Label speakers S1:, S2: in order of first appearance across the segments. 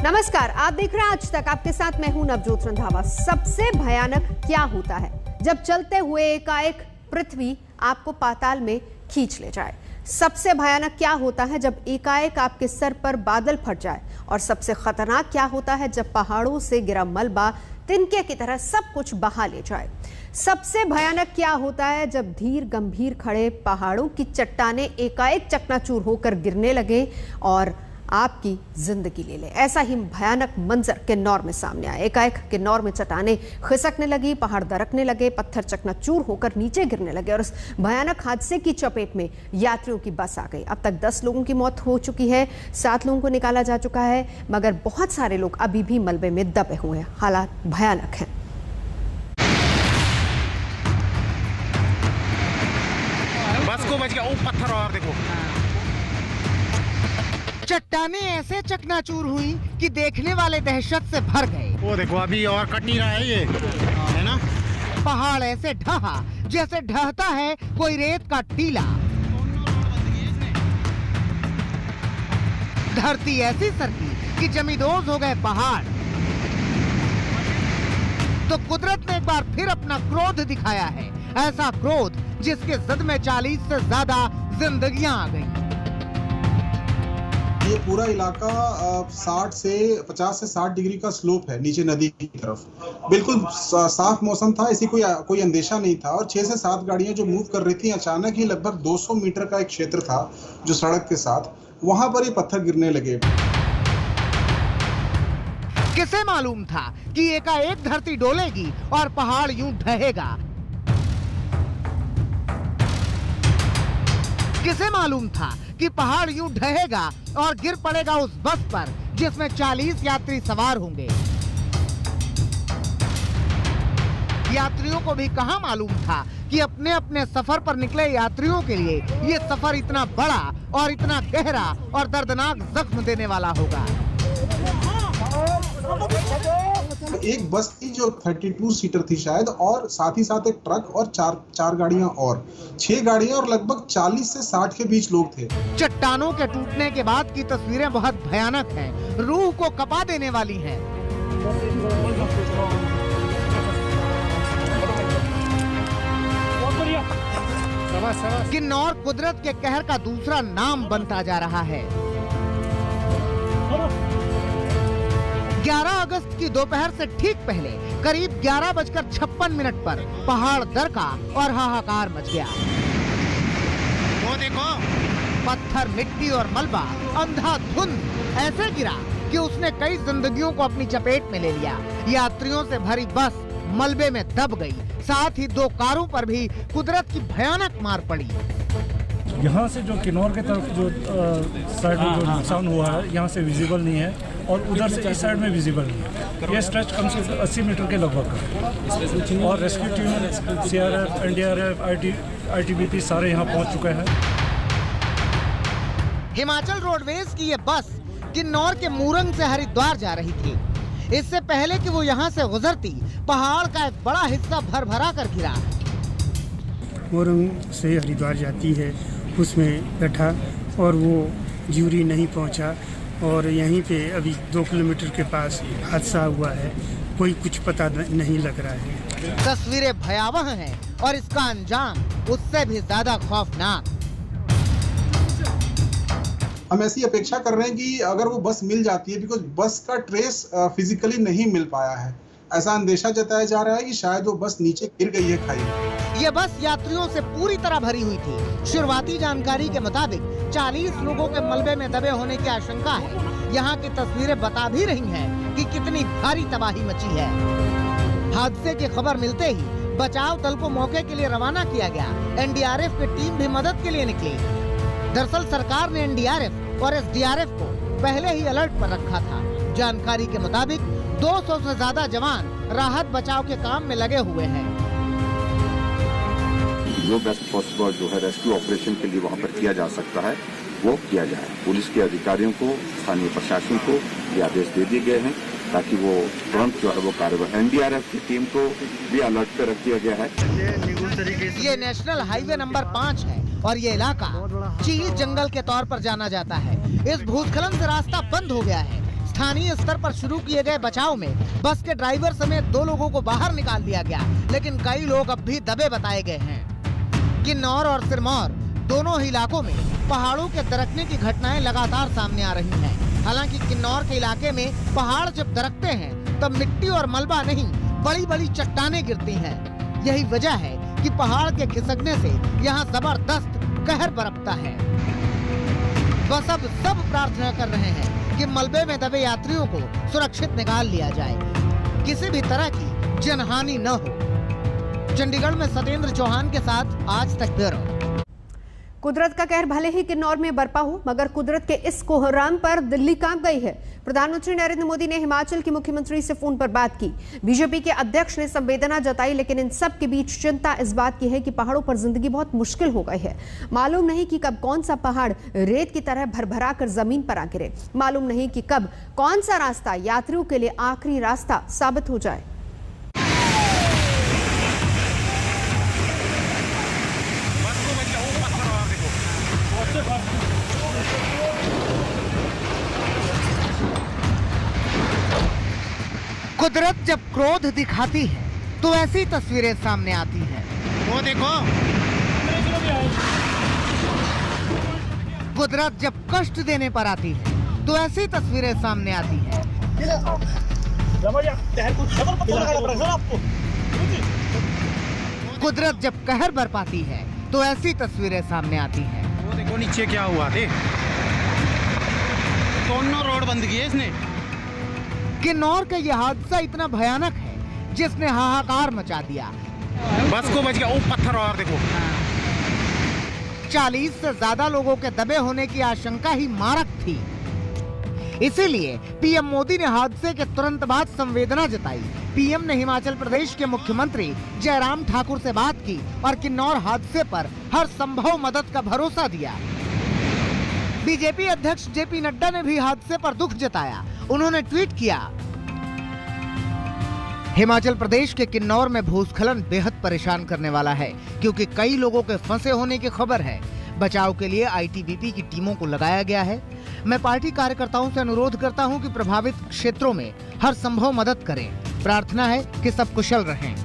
S1: नमस्कार, आप देख रहे हैं आज तक। आपके साथ मैं हूं नवजोत रंधावा। सबसे भयानक क्या होता है जब चलते हुए एकाएक पृथ्वी आपको पाताल में खींच ले जाए? सबसे भयानक क्या होता है जब एकाएक आपके सर पर बादल फट जाए? और सबसे खतरनाक क्या होता है जब पहाड़ों से गिरा मलबा तिनके की तरह सब कुछ बहा ले जाए? सबसे भयानक क्या होता है जब धीर गंभीर खड़े पहाड़ों की चट्टानें एकाएक चकनाचूर होकर गिरने लगे और आपकी जिंदगी ले ले? ऐसा ही भयानक मंजर किन्नौर में सामने आया। एकाएक किन्नौर में चट्टानें खिसकने लगी, पहाड़ दरकने लगे, पत्थर चकनाचूर होकर नीचे गिरने लगे और इस भयानक हादसे की चपेट में यात्रियों की बस आ गई। अब तक 10 लोगों की मौत हो चुकी है, 7 लोगों को निकाला जा चुका है, मगर बहुत सारे लोग अभी भी मलबे में दबे हुए हैं। हालात भयानक हैं।
S2: बस को बच गया, वो पत्थर और देखो।
S3: चट्टानें ऐसे चकनाचूर हुई कि देखने वाले दहशत से भर गए।
S2: वो देखो अभी और कट नहीं रहा है ये, है ना?
S3: पहाड़ ऐसे ढहा जैसे ढहता है कोई रेत का टीला। धरती ऐसी सरकी कि जमींदोज हो गए पहाड़। तो कुदरत ने एक बार फिर अपना क्रोध दिखाया है, ऐसा क्रोध जिसके जद में 40 से ज्यादा जिंदगियां आ गई।
S4: ये पूरा इलाका 50 से 60 डिग्री का स्लोप है नीचे नदी की तरफ। बिल्कुल साफ मौसम था, ऐसी कोई अंदेशा नहीं था और 6 से 7 गाड़ियां जो मूव कर रही थी, अचानक ही लगभग 200 मीटर का एक क्षेत्र था जो सड़क के साथ, वहां पर ये पत्थर गिरने लगे।
S3: किसे मालूम था कि एकाएक धरती डोलेगी और पहाड़ यूं ढहेगा? किसे मालूम था कि पहाड़ यूं ढहेगा और गिर पड़ेगा उस बस पर जिसमें 40 यात्री सवार होंगे? यात्रियों को भी कहां मालूम था कि अपने अपने सफर पर निकले यात्रियों के लिए ये सफर इतना बड़ा और इतना गहरा और दर्दनाक जख्म देने वाला होगा।
S4: एक बस थी जो 32 सीटर थी शायद, और साथ ही साथ एक ट्रक और चार गाड़ियां और 6 गाड़ियां और लगभग 40 से 60 के बीच लोग थे।
S3: चट्टानों के टूटने के बाद की तस्वीरें बहुत भयानक हैं, रूह को कपा देने वाली हैं। किन्नौर कुदरत के कहर का दूसरा नाम बनता जा रहा है। 11 अगस्त की दोपहर से ठीक पहले करीब 11:56 पर पहाड़ दरका और हाहाकार मच गया।
S2: वो देखो,
S3: पत्थर, मिट्टी और मलबा अंधाधुंध ऐसे गिरा कि उसने कई जिंदगियों को अपनी चपेट में ले लिया। यात्रियों से भरी बस मलबे में दब गई, साथ ही 2 कारों पर भी कुदरत की भयानक मार पड़ी।
S5: यहाँ से जो किन्नौर के तरफ जो साइड में जो नुकसान हुआ है, यहाँ से विजिबल नहीं है और उधर से इस साइड में विजिबल नहीं है। ये स्ट्रेच कम से कम 80 मीटर के लगभग है और rescue team, CRF, NDRF, ITBP सारे यहाँ पहुँच चुके हैं।
S3: हिमाचल रोडवेज की ये बस किन्नौर के मूरंग से हरिद्वार जा रही थी। इससे पहले कि वो यहाँ से गुजरती, पहाड़ का एक बड़ा हिस्सा भरभरा कर गिरा।
S6: मूरंग से हरिद्वार जाती है, उसमें बैठा और वो ज्यूरी नहीं पहुँचा और यहीं पे अभी 2 किलोमीटर के पास हादसा हुआ है। कोई कुछ पता नहीं लग रहा है।
S3: तस्वीरें भयावह हैं और इसका अंजाम उससे भी ज्यादा खौफनाक।
S4: हम ऐसी अपेक्षा कर रहे हैं कि अगर वो बस मिल जाती है, बिकॉज बस का ट्रेस फिजिकली नहीं मिल पाया है, ऐसा अंदेशा जताया जा रहा है कि शायद वो बस नीचे गिर गई है खाई में।
S3: ये बस यात्रियों से पूरी तरह भरी हुई थी। शुरुआती जानकारी के मुताबिक 40 लोगों के मलबे में दबे होने की आशंका है। यहाँ की तस्वीरें बता भी रही हैं कि कितनी भारी तबाही मची है। हादसे की खबर मिलते ही बचाव दल को मौके के लिए रवाना किया गया। NDRF की टीम भी मदद के लिए निकली। दरअसल सरकार ने NDRF और SDRF को पहले ही अलर्ट पर रखा था। जानकारी के मुताबिक 200 से ज्यादा जवान राहत बचाव के काम में लगे हुए हैं।
S7: जो बेस्ट पॉसिबल जो है रेस्क्यू ऑपरेशन के लिए वहां पर किया जा सकता है वो किया जाए। पुलिस के अधिकारियों को, स्थानीय प्रशासन को ये आदेश दे दिए गए हैं ताकि वो तुरंत जो है वो कार्रवाई। NDRF की टीम को भी अलर्ट पे रख दिया गया है।
S3: ये नेशनल हाईवे नंबर 5 है और ये इलाका चील जंगल के तौर पर जाना जाता है। इस भूस्खलन से रास्ता बंद हो गया है। स्थानीय स्तर पर शुरू किए गए बचाव में बस के ड्राइवर समेत 2 लोगों को बाहर निकाल दिया गया, लेकिन कई लोग अब भी दबे बताए गए हैं। किन्नौर और सिरमौर दोनों ही इलाकों में पहाड़ों के दरकने की घटनाएं लगातार सामने आ रही हैं। हालांकि किन्नौर के इलाके में पहाड़ जब दरकते हैं तब मिट्टी और मलबा नहीं, बड़ी बड़ी चट्टानें गिरती हैं। यही वजह है कि पहाड़ के खिसकने से यहाँ जबरदस्त कहर बरपता है। बस अब सब प्रार्थना कर रहे हैं कि मलबे में दबे यात्रियों को सुरक्षित निकाल लिया जाए, किसी भी तरह की जनहानि न हो। चंडीगढ़ में सत्येंद्र चौहान के साथ आज तक ब्यूरो।
S1: कुदरत का कहर भले ही किन्नौर में बरपा हो, मगर कुदरत के इस कोहराम पर दिल्ली कांप गई है। प्रधानमंत्री नरेंद्र मोदी ने हिमाचल के मुख्यमंत्री से फोन पर बात की। बीजेपी के अध्यक्ष ने संवेदना जताई, लेकिन इन सब के बीच चिंता इस बात की है कि पहाड़ों पर जिंदगी बहुत मुश्किल हो गई है। मालूम नहीं कि कब कौन सा पहाड़ रेत की तरह भरभरा कर जमीन पर आ गिरे। मालूम नहीं कि कब कौन सा रास्ता यात्रियों के लिए आखिरी रास्ता साबित हो जाए।
S3: कुदरत जब क्रोध दिखाती है तो ऐसी तस्वीरें सामने आती हैं।
S2: वो देखो,
S3: कुदरत जब कष्ट देने पर आती है तो ऐसी तस्वीरें सामने आती हैं। कुदरत जब कहर बरपाती है तो ऐसी तस्वीरें सामने आती हैं।
S2: वो देखो नीचे क्या हुआ थे, दोनों रोड बंद किए इसने।
S3: किन्नौर का यह हादसा इतना भयानक है जिसने हाहाकार मचा दिया।
S2: बस को बच गया, वो पत्थर और देखो।
S3: 40 से ज्यादा लोगों के दबे होने की आशंका ही मारक थी। इसीलिए पीएम मोदी ने हादसे के तुरंत बाद संवेदना जताई। पीएम ने हिमाचल प्रदेश के मुख्यमंत्री जयराम ठाकुर से बात की और किन्नौर हादसे पर हर संभव मदद का भरोसा दिया। बीजेपी अध्यक्ष जेपी नड्डा ने भी हादसे पर दुख जताया। उन्होंने ट्वीट किया, हिमाचल प्रदेश के किन्नौर में भूस्खलन बेहद परेशान करने वाला है, क्योंकि कई लोगों के फंसे होने की खबर है। बचाव के लिए आईटीबीपी की टीमों को लगाया गया है। मैं पार्टी कार्यकर्ताओं से अनुरोध करता हूं कि प्रभावित क्षेत्रों में हर संभव मदद करें। प्रार्थना है कि सब कुशल रहें।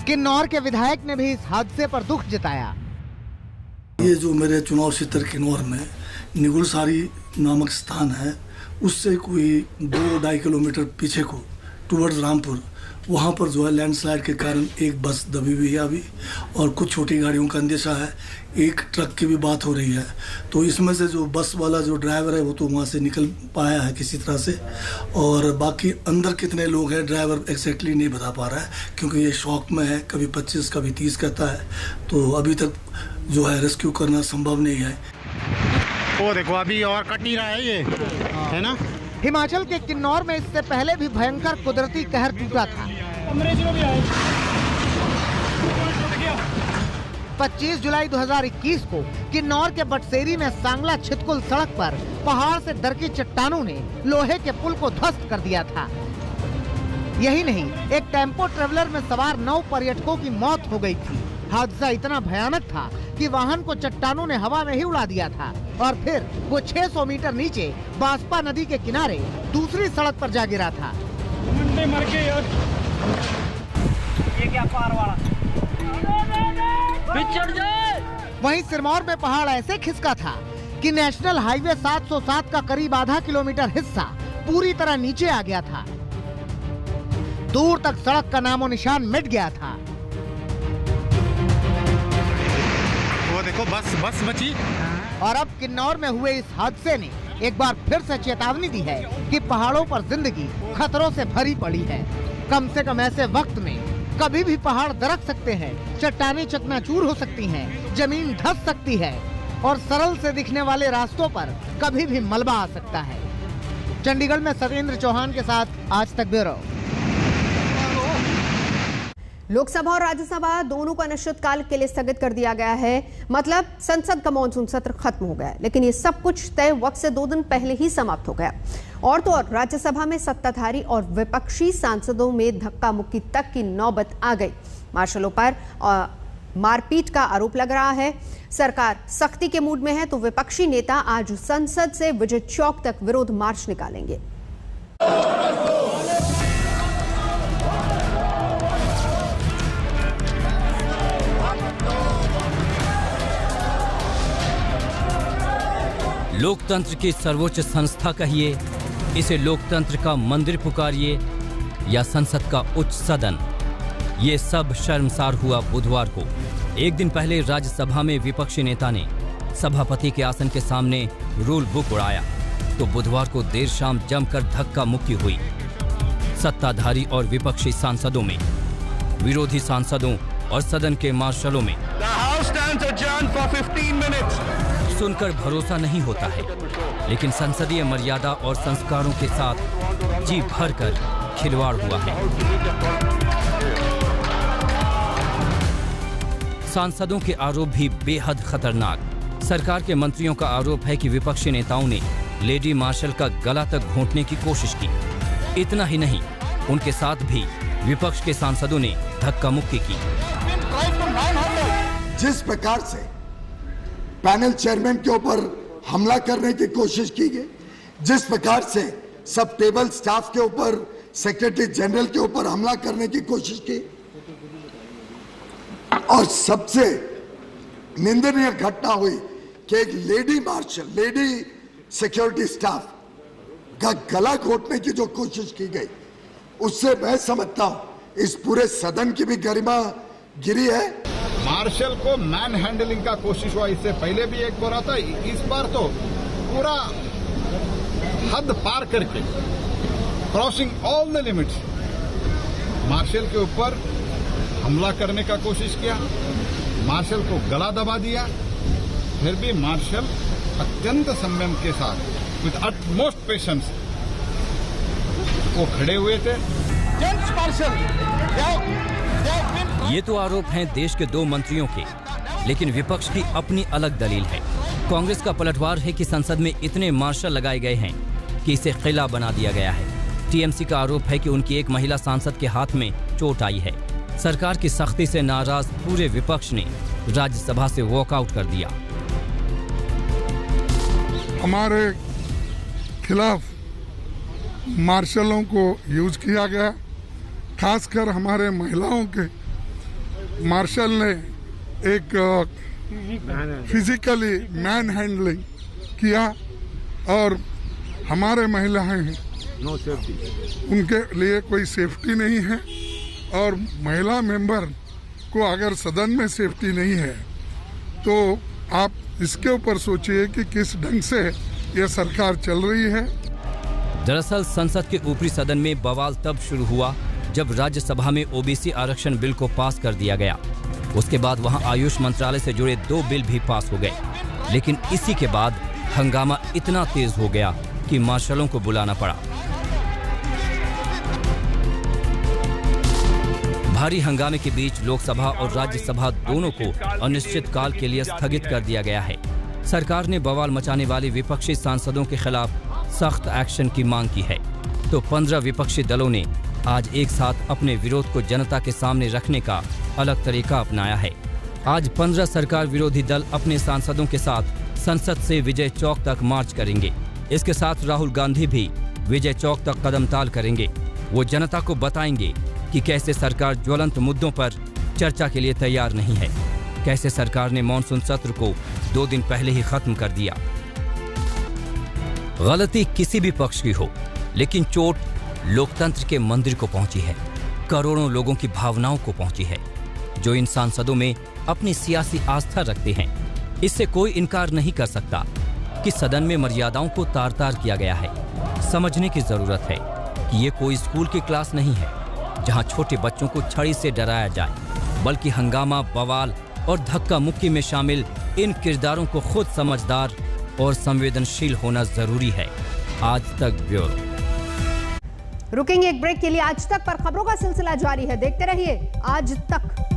S3: किन्नौर के विधायक ने भी इस हादसे पर दुख जताया।
S8: ये जो मेरे चुनाव क्षेत्र किन्नौर में निगुलसारी नामक स्थान है, उससे कोई 2-2.5 किलोमीटर पीछे को टुवर्ड्स रामपुर, वहाँ पर जो है लैंडस्लाइड के कारण एक बस दबी हुई है अभी, और कुछ छोटी गाड़ियों का अंदेशा है। एक ट्रक की भी बात हो रही है। तो इसमें से जो बस वाला जो ड्राइवर है वो तो वहाँ से निकल पाया है किसी तरह से, और बाकी अंदर कितने लोग हैं ड्राइवर एक्जैक्टली नहीं बता पा रहा है, क्योंकि ये शॉक में है, कभी 25 कभी 30 कहता है। तो अभी तक जो है रेस्क्यू करना संभव नहीं है।
S2: वो देखो अभी और कट नहीं रहा है ये, है ना।
S3: हिमाचल के किन्नौर में इससे पहले भी भयंकर कुदरती कहर टूटा था। 25 जुलाई 2021 को किन्नौर के बटसेरी में सांगला छितकुल सड़क पर पहाड़ से दरकी चट्टानों ने लोहे के पुल को ध्वस्त कर दिया था। यही नहीं, एक टेम्पो ट्रेवलर में सवार 9 पर्यटकों की मौत हो गई थी। हादसा इतना भयानक था कि वाहन को चट्टानों ने हवा में ही उड़ा दिया था, और फिर वो 600 मीटर नीचे बास्पा नदी के किनारे दूसरी सड़क पर जा गिरा था।
S5: मर के यार, ये क्या पार वाला चढ़ जाए।
S3: वहीं सिरमौर में पहाड़ ऐसे खिसका था कि नेशनल हाईवे 707 का करीब आधा किलोमीटर हिस्सा पूरी तरह नीचे आ गया था। दूर तक सड़क का नामो निशान मिट गया था।
S2: वो देखो बस बची।
S3: और अब किन्नौर में हुए इस हादसे ने एक बार फिर से चेतावनी दी है कि पहाड़ों पर जिंदगी खतरों से भरी पड़ी है। कम से कम ऐसे वक्त में कभी भी पहाड़ दरक सकते हैं, चट्टानें चकनाचूर हो सकती हैं, जमीन धंस सकती है, और सरल से दिखने वाले रास्तों पर कभी भी मलबा आ सकता है। चंडीगढ़ में सत्येंद्र चौहान के साथ आज तक ब्यूरो।
S1: लोकसभा और राज्यसभा दोनों को अनिश्चितकाल के लिए स्थगित कर दिया गया है। मतलब संसद का मॉनसून सत्र खत्म हो गया है, लेकिन ये सब कुछ तय वक्त से 2 दिन पहले ही समाप्त हो गया। और तो और राज्यसभा में सत्ताधारी और विपक्षी सांसदों में धक्का मुक्की तक की नौबत आ गई। मार्शलों पर मारपीट का आरोप लग रहा है। सरकार सख्ती के मूड में है, तो विपक्षी नेता आज संसद से विजय चौक तक विरोध मार्च निकालेंगे।
S9: लोकतंत्र की सर्वोच्च संस्था कहिए, इसे लोकतंत्र का मंदिर पुकारिए या संसद का उच्च सदन, ये सब शर्मसार हुआ बुधवार को। एक दिन पहले राज्यसभा में विपक्षी नेता ने सभापति के आसन के सामने रूल बुक उड़ाया तो बुधवार को देर शाम जमकर धक्का मुक्की हुई। सत्ताधारी और विपक्षी सांसदों में, विरोधी सांसदों और सदन के मार्शलों में सुनकर भरोसा नहीं होता है, लेकिन संसदीय मर्यादा और संस्कारों के साथ जी भरकर खिलवाड़ हुआ है। सांसदों के आरोप भी बेहद खतरनाक। सरकार के मंत्रियों का आरोप है कि विपक्षी नेताओं ने लेडी मार्शल का गला तक घोंटने की कोशिश की। इतना ही नहीं, उनके साथ भी विपक्ष के सांसदों ने धक्का मुक्की की।
S10: जिस प्रकार से पैनल चेयरमैन के ऊपर हमला करने की कोशिश की गई, जिस प्रकार से सब टेबल स्टाफ के ऊपर, सेक्रेटरी जनरल के ऊपर हमला करने की कोशिश की, और सबसे निंदनीय घटना हुई कि एक lady marshal, lady security staff का गला घोटने की जो कोशिश की गई, उससे मैं समझता हूं इस पूरे सदन की भी गरिमा गिरी है।
S11: मार्शल को मैन हैंडलिंग का कोशिश हुआ, इससे पहले भी एक बार था, इस बार तो पूरा हद पार करके, crossing all the limits, marshal के ऊपर हमला करने का कोशिश किया, मार्शल को गला दबा दिया। फिर भी मार्शल अत्यंत संयम के साथ विद अटमोस्ट पेशेंस वो खड़े हुए थे।
S9: ये तो आरोप हैं देश के 2 मंत्रियों के, लेकिन विपक्ष की अपनी अलग दलील है। कांग्रेस का पलटवार है कि संसद में इतने मार्शल लगाए गए हैं कि इसे किला बना दिया गया है। टीएमसी का आरोप है कि उनकी एक महिला सांसद के हाथ में चोट आई है। सरकार की सख्ती से नाराज पूरे विपक्ष ने राज्यसभा से वॉकआउट कर दिया।
S12: हमारे खिलाफ मार्शलों को यूज किया गया, खासकर हमारे महिलाओं के मार्शल ने एक फिजिकली मैन हैंडलिंग किया और हमारे महिलाएं उनके लिए कोई सेफ्टी नहीं है, और महिला मेंबर को अगर सदन में सेफ्टी नहीं है तो आप इसके ऊपर सोचिए कि किस ढंग से यह सरकार चल रही है।
S9: दरअसल संसद के ऊपरी सदन में बवाल तब शुरू हुआ जब राज्यसभा में ओबीसी आरक्षण बिल को पास कर दिया गया। उसके बाद वहां आयुष मंत्रालय से जुड़े 2 बिल भी पास हो गए, लेकिन इसी के बाद हंगामा इतना तेज हो गया कि मार्शलों को बुलाना पड़ा। भारी हंगामे के बीच लोकसभा और राज्यसभा दोनों को अनिश्चित काल के लिए स्थगित कर दिया गया है। सरकार ने बवाल मचाने वाले विपक्षी सांसदों के खिलाफ सख्त एक्शन की मांग की है, तो 15 विपक्षी दलों ने आज एक साथ अपने विरोध को जनता के सामने रखने का अलग तरीका अपनाया है। आज 15 सरकार विरोधी दल अपने सांसदों के साथ संसद से विजय चौक तक मार्च करेंगे। इसके साथ राहुल गांधी भी विजय चौक तक कदमताल करेंगे। वो जनता को बताएंगे कि कैसे सरकार ज्वलंत मुद्दों पर चर्चा के लिए तैयार नहीं है, कैसे सरकार ने मॉनसून सत्र को 2 दिन पहले ही खत्म कर दिया। गलती किसी भी पक्ष की हो, लेकिन चोट लोकतंत्र के मंदिर को पहुंची है, करोड़ों लोगों की भावनाओं को पहुंची है, जो इन सांसदों में अपनी सियासी आस्था रखते हैं। इससे कोई इनकार नहीं कर सकता कि सदन में मर्यादाओं को तार तार किया गया है। समझने की जरूरत है कि ये कोई स्कूल की क्लास नहीं है जहां छोटे बच्चों को छड़ी से डराया जाए, बल्कि हंगामा, बवाल और धक्का मुक्की में शामिल इन किरदारों को खुद समझदार और संवेदनशील होना जरूरी है। आज तक ब्यूरो।
S1: रुकेंगे एक ब्रेक के लिए। आज तक पर खबरों का सिलसिला जारी है, देखते रहिए आज तक।